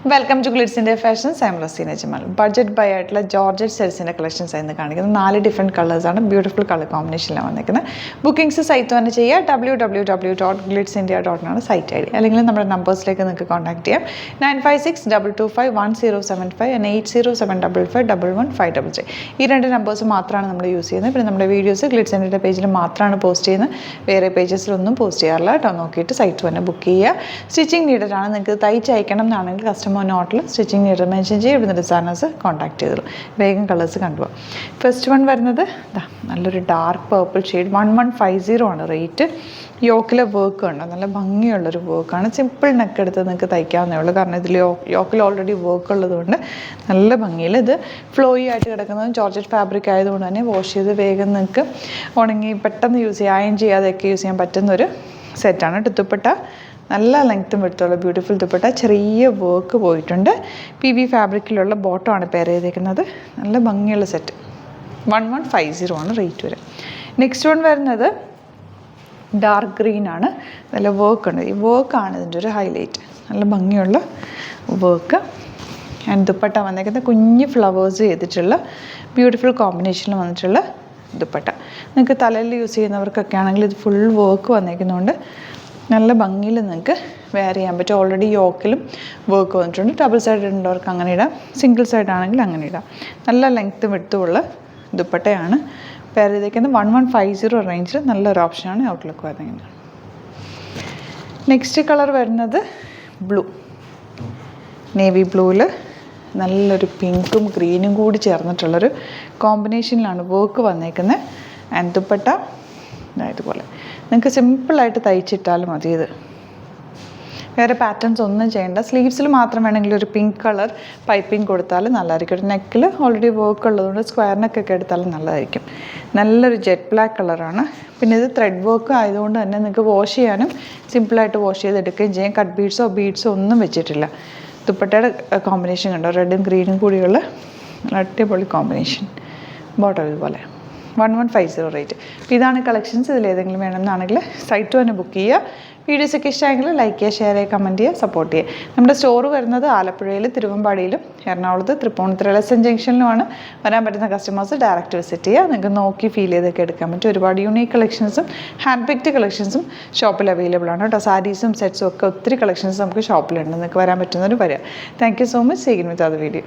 Welcome to Glitz India fashions. I am Raseena Jamal. Budget buy ആയിട്ടുള്ള georgette സെൽസിൻ്റെ collections ആയിരുന്നു കാണിക്കുന്നത്. 4 ഡിഫറെൻറ്റ് കളേഴ്സാണ്, ബ്യൂട്ടിഫുൾ കളർ കോമ്പിനേഷനിലാണ് വന്നിരിക്കുന്നത്. ബുക്കിംഗ്സ് സൈറ്റ് തന്നെ ചെയ്യുക. www.glitsindia.in ആണ് സൈറ്റ് ഐ ഡി. അല്ലെങ്കിൽ നമ്മുടെ നമ്പേഴ്സിലേക്ക് നിങ്ങൾക്ക് കോൺടാക്ട് ചെയ്യാം. 9562251075 and 8075551153. ഈ 2 നമ്പേഴ്സ് മാത്രമാണ് നമ്മൾ യൂസ് ചെയ്യുന്നത്. പിന്നെ നമ്മുടെ വീഡിയോസ് ഗ്ലിറ്റ്സ് ഇന്ത്യയുടെ പേജിൽ മാത്രമാണ് പോസ്റ്റ് ചെയ്യുന്നത്, വേറെ പേജസിലൊന്നും പോസ്റ്റ് ചെയ്യാറില്ല കേട്ടോ. നോക്കിയിട്ട് സൈറ്റ് തന്നെ ബുക്ക് ചെയ്യുക. സ്റ്റിച്ചിങ് നീഡഡ് ആണ്, നിങ്ങൾക്ക് തയ്ച്ച് അയക്കണം എന്നാണെങ്കിൽ കസ്റ്റമർ നോട്ടിൽ സ്റ്റിച്ചിങ് നീഡർ മെൻഷൻ ചെയ്യും. ഇവിടുന്ന് ഡിസൈനേഴ്സ് കോൺടാക്ട് ചെയ്തോളൂ. വേഗം കളേഴ്സ് കണ്ടുപോകാം. ഫസ്റ്റ് വൺ വരുന്നത് നല്ലൊരു ഡാർക്ക് പേർപ്പിൾ ഷെയ്ഡ്. 1150 ആണ് റേറ്റ്. യോക്കിലെ വർക്ക് ഉണ്ട്, നല്ല ഭംഗിയുള്ളൊരു വർക്കാണ്. സിമ്പിൾ നെക്ക് എടുത്ത് നിങ്ങൾക്ക് തയ്ക്കാവുന്നേ ഉള്ളൂ, കാരണം ഇതിൽ യോക്കിൽ ഓൾറെഡി വർക്ക് ഉള്ളതുകൊണ്ട് നല്ല ഭംഗിയിൽ. ഇത് ഫ്ലോയി ആയിട്ട് കിടക്കുന്നത് ജോർജറ്റ് ഫാബ്രിക് ആയതുകൊണ്ട് തന്നെ വാഷ് ചെയ്ത് വേഗം നിങ്ങൾക്ക് ഉണങ്ങി പെട്ടെന്ന് യൂസ് ചെയ്യാം, അയൺ ചെയ്യാതെയൊക്കെ യൂസ് ചെയ്യാൻ പറ്റുന്നൊരു സെറ്റാണ്. ദുപ്പട്ട നല്ല ലെങ്ത്തും എടുത്തുള്ള ബ്യൂട്ടിഫുൾ ദുപ്പട്ട, ചെറിയ വർക്ക് പോയിട്ടുണ്ട്. PV ഫാബ്രിക്കിലുള്ള ബോട്ടമാണ് പെയർ ചെയ്തേക്കുന്നത്. നല്ല ഭംഗിയുള്ള സെറ്റ്. 1150 ആണ് റേറ്റ് വരെ. നെക്സ്റ്റ് വൺ വരുന്നത് ഡാർക്ക് ഗ്രീൻ ആണ്. നല്ല വർക്ക് ഉണ്ട്. ഈ വർക്കാണ് ഇതിൻ്റെ ഒരു ഹൈലൈറ്റ്. നല്ല ഭംഗിയുള്ള വർക്ക്. ആൻഡ് ദുപ്പട്ട വന്നേക്കുന്നത് കുഞ്ഞ് ഫ്ലവേഴ്സ് ചെയ്തിട്ടുള്ള ബ്യൂട്ടിഫുൾ കോമ്പിനേഷനിൽ വന്നിട്ടുള്ള ദുപ്പട്ട. നിങ്ങൾക്ക് തലയിൽ യൂസ് ചെയ്യുന്നവർക്കൊക്കെ ആണെങ്കിൽ ഇത് ഫുൾ വർക്ക് വന്നേക്കുന്നതുകൊണ്ട് നല്ല ഭംഗിയിൽ നിങ്ങൾക്ക് വെയർ ചെയ്യാൻ പറ്റും. ഓൾറെഡി യോക്കിലും വർക്ക് വന്നിട്ടുണ്ട്. ഡബിൾ സൈഡ് ഉള്ളവർക്ക് അങ്ങനെ ഇടാം, സിംഗിൾ സൈഡ് ആണെങ്കിൽ അങ്ങനെ ഇടാം. നല്ല ലെങ്ത്തും വിട്ടുമുള്ള ദുപ്പട്ടയാണ് പെയർ ചെയ്തേക്കുന്നത്. 1150 റേഞ്ചിൽ നല്ലൊരു ഓപ്ഷനാണ് ഔട്ട്ലുക്ക് വരുന്നത്. നെക്സ്റ്റ് കളർ വരുന്നത് ബ്ലൂ, നേവി ബ്ലൂവിൽ നല്ലൊരു പിങ്കും ഗ്രീനും കൂടി ചേർന്നിട്ടുള്ളൊരു കോമ്പിനേഷനിലാണ് വർക്ക് വന്നേക്കുന്നത്. ആൻഡ് ദുപ്പട്ട ഇതുപോലെ നിങ്ങൾക്ക് സിമ്പിളായിട്ട് തയ്ച്ചിട്ടാലും മതി. ഇത് വേറെ പാറ്റേൺസ് ഒന്നും ചെയ്യേണ്ട. സ്ലീവ്സിൽ മാത്രം വേണമെങ്കിൽ ഒരു പിങ്ക് കളർ പൈപ്പിംഗ് കൊടുത്താൽ നല്ലതായിരിക്കും. ഒരു നെക്കിൽ ഓൾറെഡി വർക്ക് ഉള്ളതുകൊണ്ട് സ്ക്വയർ നെക്കൊക്കെ എടുത്താലും നല്ലതായിരിക്കും. നല്ലൊരു ജെറ്റ് ബ്ലാക്ക് കളറാണ്. പിന്നെ ഇത് ത്രെഡ് വർക്ക് ആയതുകൊണ്ട് തന്നെ നിങ്ങൾക്ക് വാഷ് ചെയ്യാനും സിമ്പിളായിട്ട് വാഷ് ചെയ്തെടുക്കുകയും ചെയ്യാം. കട്ട് ബീഡ്സോ ഒന്നും വെച്ചിട്ടില്ല. ദുപ്പട്ടയുടെ കോമ്പിനേഷൻ കണ്ടോ, റെഡും ഗ്രീനും കൂടിയുള്ള അടിപൊളി കോമ്പിനേഷൻ. ബോട്ടം ഇതുപോലെ 1150 റേറ്റ്. അപ്പോൾ ഇതാണ് കളക്ഷൻസ്. ഇതിലേതെങ്കിലും വേണമെന്നാണെങ്കിൽ സൈറ്റ് തന്നെ ബുക്ക് ചെയ്യുക. വീഡിയോസൊക്കെ ഇഷ്ടമായെങ്കിൽ ലൈക്ക് ചെയ്യുക, ഷെയർ ചെയ്യുക, കമൻറ്റ് ചെയ്യുക, സപ്പോർട്ട് ചെയ്യുക. നമ്മുടെ സ്റ്റോർ വരുന്നത് ആലപ്പുഴയിൽ, തിരുവമ്പാടിയിലും, എറണാകുളത്ത്, തൃപ്പൂണിത്തുറ LSN ജംഗ്ഷനിലുമാണ്. വരാൻ പറ്റുന്ന കസ്റ്റമേഴ്സ് ഡയറക്റ്റ് വിസിറ്റ് ചെയ്യുക. നിങ്ങൾക്ക് നോക്കി ഫീൽ ചെയ്തൊക്കെ എടുക്കാൻ പറ്റും. ഒരുപാട് യൂണീക്ക് കളക്ഷൻസും ഹാൻഡ് പിക്ഡ് കളക്ഷൻസും ഷോപ്പിൽ അവൈലബിൾ ആണ് കേട്ടോ. സാരീസും സെറ്റ്സും ഒക്കെ ഒത്തിരി കളക്ഷൻസ് നമുക്ക് ഷോപ്പിലുണ്ട്. നിങ്ങൾക്ക് വരാൻ പറ്റുന്നവർ വരിക. Thank you so much. See you with other video.